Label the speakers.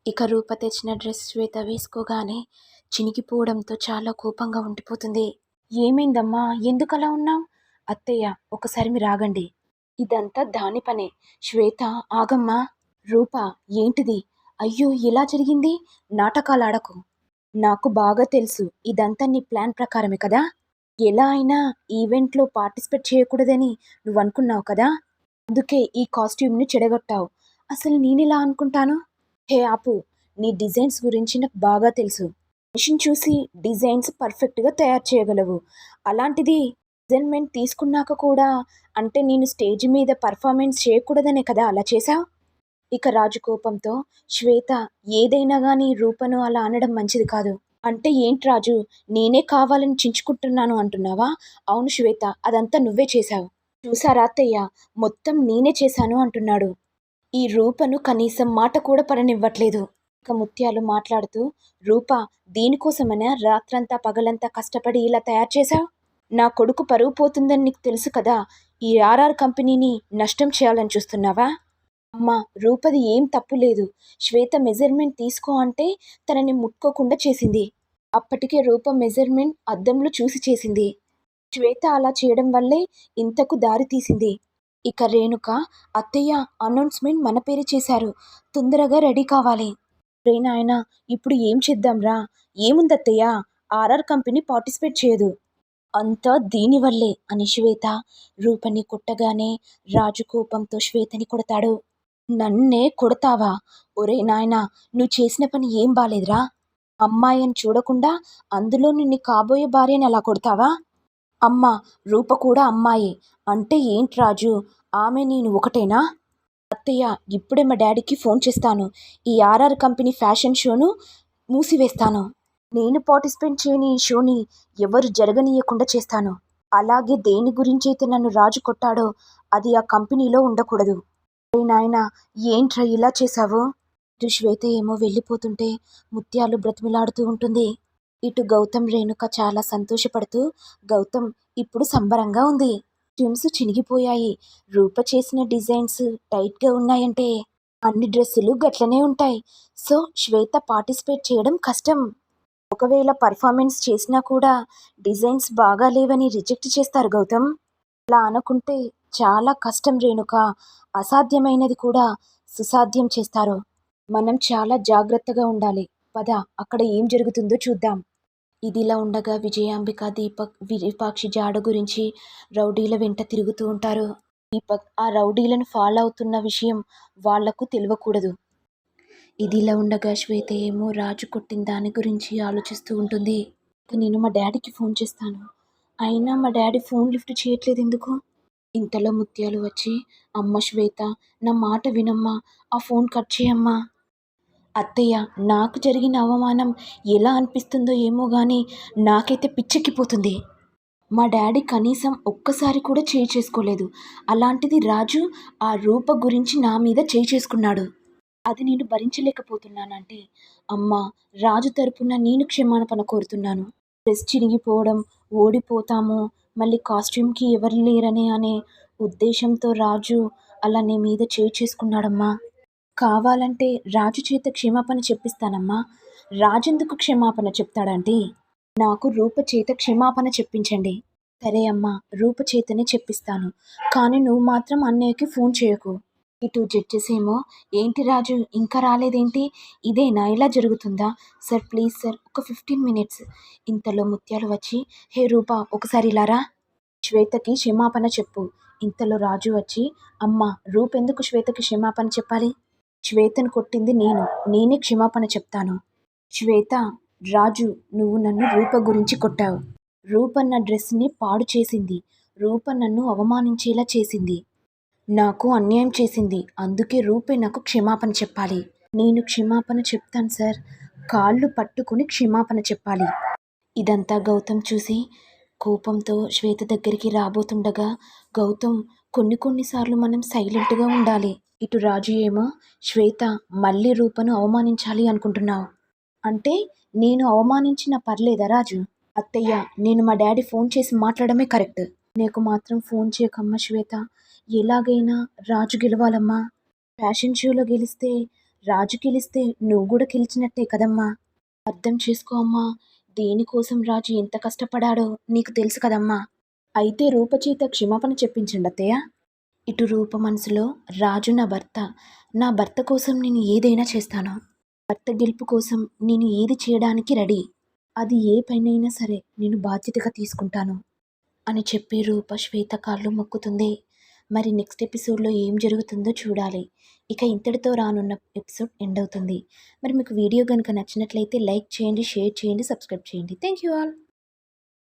Speaker 1: ఇక రూప తెచ్చిన డ్రెస్ శ్వేత వేసుకోగానే చినిగిపోవడంతో చాలా కోపంగా ఉండిపోతుంది. ఏమైందమ్మా, ఎందుకలా ఉన్నావు? అత్తయ్య, ఒకసారి మీరు ఆగండి. ఇదంతా దాని పనే. శ్వేత, ఆగమ్మా. రూప, ఏంటిది? అయ్యో, ఇలా జరిగింది? నాటకాలాడకు. నాకు బాగా తెలుసు ఇదంతా నీ ప్లాన్ ప్రకారమే కదా. ఎలా అయినా ఈవెంట్లో పార్టిసిపేట్ చేయకూడదని నువ్వు అనుకున్నావు కదా. అందుకే ఈ కాస్ట్యూమ్ని చెడగొట్టావు. అసలు నేనెలా అనుకుంటాను? హే ఆపు. నీ డిజైన్స్ గురించి నాకు బాగా తెలుసు. మిషన్ చూసి డిజైన్స్ పర్ఫెక్ట్గా తయారు చేయగలవు. అలాంటిది మెజర్మెంట్ తీసుకున్నాక కూడా, అంటే నేను స్టేజ్ మీద పర్ఫార్మెన్స్ చేయకూడదనే కదా అలా చేశావు. ఇక రాజు కోపంతో, శ్వేత, ఏదైనా గానీ రూపను అలా అనడం మంచిది కాదు. అంటే ఏంటి రాజు, నేనే కావాలని చించుకుంటున్నాను అంటున్నావా? అవును శ్వేత, అదంతా నువ్వే చేశావు. చూసారా అత్తయ్య, మొత్తం నేనే చేశాను అంటున్నాడు. ఈ రూపను కనీసం మాట కూడా పడనివ్వట్లేదు. ఇక ముత్యాలు మాట్లాడుతూ, రూప, దీనికోసమనే రాత్రంతా పగలంతా కష్టపడి ఇలా తయారు చేశావు? నా కొడుకు పరువు పోతుందని నీకు తెలుసు కదా. ఈ ఆర్ఆర్ కంపెనీని నష్టం చేయాలని చూస్తున్నావా? అమ్మా, రూపది ఏం తప్పు లేదు. శ్వేత మెజర్మెంట్ తీసుకో అంటే తనని ముట్టుకోకుండా చేసింది. అప్పటికే రూప మెజర్మెంట్ అద్దంలో చూసి చేసింది. శ్వేత అలా చేయడం వల్లే ఇంతకు దారి తీసింది. ఇక రేణుక, అత్తయ్య, అనౌన్స్మెంట్ మన పేరు చేశారు, తొందరగా రెడీ కావాలి. రేనాయన, ఇప్పుడు ఏం చేద్దాంరా? ఏముందత్తయ్య, ఆర్ఆర్ కంపెనీ పార్టిసిపేట్ చేయదు. అంతా దీనివల్లే అని శ్వేత రూపని కొట్టగానే రాజు కోపంతో శ్వేతని కొడతాడు. నన్నే కొడతావా? ఒరే నాయనా, నువ్వు చేసిన పని ఏం బాలేదురా. అమ్మాయిని చూడకుండా అందులో నిన్ను కాబోయే భార్యని అలా కొడతావా? అమ్మా, రూప కూడా అమ్మాయే అంటే ఏంటి రాజు? ఆమె నేను ఒకటేనా? అత్తయ్య, ఇప్పుడే మా డాడీకి ఫోన్ చేస్తాను. ఈ ఆర్ఆర్ కంపెనీ ఫ్యాషన్ షోను మూసివేస్తాను. నేను పార్టిసిపేట్ చేయని ఈ షోని ఎవరు జరగనీయకుండా చేస్తాను. అలాగే దేని గురించైతే నన్ను రాజు కొట్టాడో అది ఆ కంపెనీలో ఉండకూడదు. నాయనా, ఏంట్రా ఇలా చేశావు? ఇటు శ్వేత ఏమో వెళ్ళిపోతుంటే ముత్యాలు బ్రతిమిలాడుతూ ఉంటుంది. ఇటు గౌతమ్ రేణుక చాలా సంతోషపడుతూ, గౌతమ్, ఇప్పుడు సంబరంగా ఉంది. జిమ్స్ చినిగిపోయాయి. రూప చేసిన డిజైన్స్ టైట్గా ఉన్నాయంటే అన్ని డ్రెస్సులు గట్లనే ఉంటాయి. సో శ్వేత పార్టిసిపేట్ చేయడం కష్టం. ఒకవేళ పర్ఫార్మెన్స్ చేసినా కూడా డిజైన్స్ బాగా లేవని రిజెక్ట్ చేస్తారు గౌతమ్. అలా అనుకుంటే చాలా కష్టం రేణుక. అసాధ్యమైనది కూడా సుసాధ్యం చేస్తారు. మనం చాలా జాగ్రత్తగా ఉండాలి. పద, అక్కడ ఏం జరుగుతుందో చూద్దాం. ఇదిలా ఉండగా విజయాంబిక, దీపక్, విరూపాక్షి జాడ గురించి రౌడీల వెంట తిరుగుతూ ఉంటారు. దీపక్ ఆ రౌడీలను ఫాలో అవుతున్న విషయం వాళ్లకు తెలియకూడదు. ఇదిలా ఉండగా శ్వేత ఏమో రాజు కొట్టిన దాని గురించి ఆలోచిస్తూ ఉంటుంది. నేను మా డాడీకి ఫోన్ చేస్తాను. అయినా మా డాడీ ఫోన్ లిఫ్ట్ చేయట్లేదు ఎందుకు? ఇంతలో ముత్యాలు వచ్చి, అమ్మ శ్వేత, నా మాట వినమ్మా, ఆ ఫోన్ కట్ చేయమ్మా. అత్తయ్య, నాకు జరిగిన అవమానం ఎలా అనిపిస్తుందో ఏమో కానీ నాకైతే పిచ్చెక్కిపోతుంది. మా డాడీ కనీసం ఒక్కసారి కూడా చేయి చేసుకోలేదు. అలాంటిది రాజు ఆ రూప గురించి నా మీద చేయి చేసుకున్నాడు. అది నేను భరించలేకపోతున్నానంటే, అమ్మ, రాజు తరపున నేను క్షమాపణ కోరుతున్నాను. డ్రెస్ చిరిగిపోవడం, ఓడిపోతాము, మళ్ళీ కాస్ట్యూమ్కి ఎవరు లేరని అనే ఉద్దేశంతో రాజు అలా నీ మీద చేయి చేసుకున్నాడమ్మా. కావాలంటే రాజు చేత క్షమాపణ చెప్పిస్తానమ్మా. రాజెందుకు క్షమాపణ చెప్తాడంటే, నాకు రూప చేత క్షమాపణ చెప్పించండి. సరే అమ్మా, రూప చేతనే చెప్పిస్తాను. కానీ నువ్వు మాత్రం అన్నయ్యకి ఫోన్ చేయకు. ఇటు జడ్జెస్ ఏమో, ఏంటి రాజు ఇంకా రాలేదేంటి? ఇదేనా ఇలా జరుగుతుందా? సార్ ప్లీజ్ సార్, ఒక 15 మినిట్స్. ఇంతలో ముత్యాలు వచ్చి, హే రూప, ఒకసారి ఇలా రా. శ్వేతకి క్షమాపణ చెప్పు. ఇంతలో రాజు వచ్చి, అమ్మ, రూప ఎందుకు శ్వేతకి క్షమాపణ చెప్పాలి? శ్వేతను కొట్టింది నేనే క్షమాపణ చెప్తాను. శ్వేత, రాజు, నువ్వు నన్ను రూప గురించి కొట్టావు. రూప నా డ్రెస్ని పాడు చేసింది. రూప నన్ను అవమానించేలా చేసింది. నాకు అన్యాయం చేసింది. అందుకే రూపే నాకు క్షమాపణ చెప్పాలి. నేను క్షమాపణ చెప్తాను సార్. కాళ్ళు పట్టుకుని క్షమాపణ చెప్పాలి. ఇదంతా గౌతమ్ చూసి కోపంతో శ్వేత దగ్గరికి రాబోతుండగా, గౌతమ్, కొన్నిసార్లు మనం సైలెంట్గా ఉండాలి. ఇటు రాజు ఏమో, శ్వేత, మళ్ళీ రూపను అవమానించాలి అనుకుంటున్నావు అంటే నేను అవమానించినా పర్లేదా రాజు? అత్తయ్య, నేను మా డాడీ ఫోన్ చేసి మాట్లాడమే కరెక్ట్. నీకు మాత్రం ఫోన్ చేయకమ్మా శ్వేత. ఎలాగైనా రాజు గెలవాలమ్మా. ఫ్యాషన్ షోలో గెలిస్తే రాజు గెలిస్తే నువ్వు కూడా గెలిచినట్టే కదమ్మా. అర్థం చేసుకో అమ్మా. దేనికోసం రాజు ఎంత కష్టపడాడో నీకు తెలుసు కదమ్మా. అయితే రూప చేత క్షమాపణ చెప్పించండి అత్తయ్య. ఇటు రూప మనసులో, రాజు నా భర్త కోసం నేను ఏదైనా చేస్తాను. భర్త గెలుపు కోసం నేను ఏది చేయడానికి రెడీ. అది ఏ పనైనా సరే నేను బాధ్యతగా తీసుకుంటాను అని చెప్పి రూప శ్వేత కాళ్ళు మొక్కుతుంది. మరి నెక్స్ట్ ఎపిసోడ్లో ఏం జరుగుతుందో చూడాలి. ఇక ఇంతటితో రానున్న ఎపిసోడ్ ఎండ్ అవుతుంది. మరి మీకు వీడియో కనుక నచ్చినట్లయితే లైక్ చేయండి, షేర్ చేయండి, సబ్స్క్రైబ్ చేయండి. Thank you all.